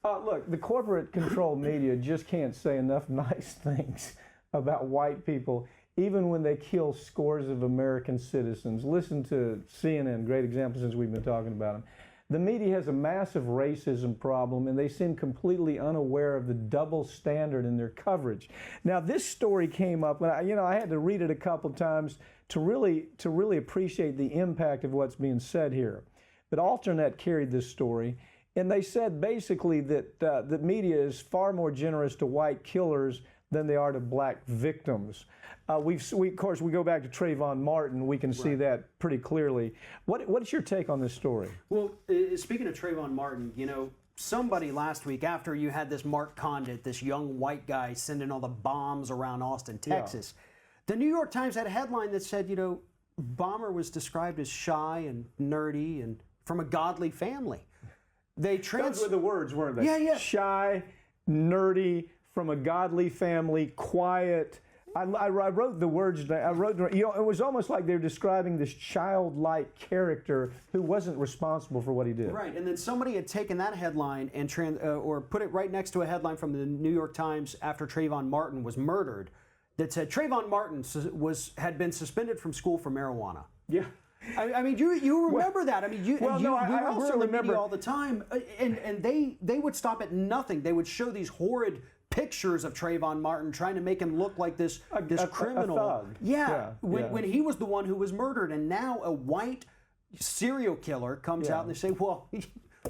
Look, the corporate controlled media just can't say enough nice things about white people, even when they kill scores of American citizens. Listen to CNN, great example since we've been talking about them. The media has a massive racism problem, and they seem completely unaware of the double standard in their coverage. Now, this story came up, and I had to read it a couple times to really appreciate the impact of what's being said here. But Alternet carried this story, and they said basically that the media is far more generous to white killers than they are to black victims. Of course, we go back to Trayvon Martin. We can see that pretty clearly. What's your take on this story? Well, speaking of Trayvon Martin, somebody last week, after you had this Mark Condit, this young white guy sending all the bombs around Austin, Texas, the New York Times had a headline that said, Bomber was described as shy and nerdy and from a godly family. Those were the words, weren't they? Yeah. Shy, nerdy, from a godly family, quiet. I wrote the words. It was almost like they were describing this childlike character who wasn't responsible for what he did. Right, and then somebody had taken that headline and or put it right next to a headline from the New York Times after Trayvon Martin was murdered that said Trayvon Martin had been suspended from school for marijuana. Yeah. I mean, you remember that. I mean, we were also in the media all the time, and they would stop at nothing. They would show these horrid pictures of Trayvon Martin trying to make him look like this criminal. A thug. When he was the one who was murdered, and now a white serial killer comes out and they say, well,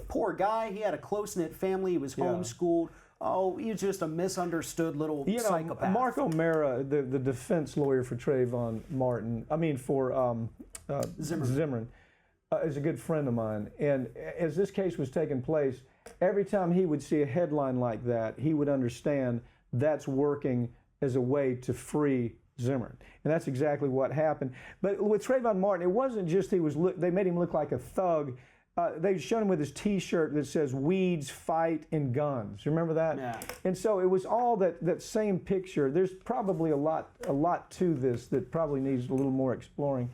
poor guy, he had a close-knit family, he was homeschooled. Oh, he's just a misunderstood little psychopath. Mark O'Mara, the defense lawyer for Trayvon Martin, for Zimmerman, is a good friend of mine. And as this case was taking place, every time he would see a headline like that, he would understand that's working as a way to free Zimmerman. And that's exactly what happened. But with Trayvon Martin, it wasn't just they made him look like a thug. They showed him with his T-shirt that says "Weeds, Fight, and Guns." You remember that? Yeah. And so it was all that same picture. There's probably a lot to this that probably needs a little more exploring.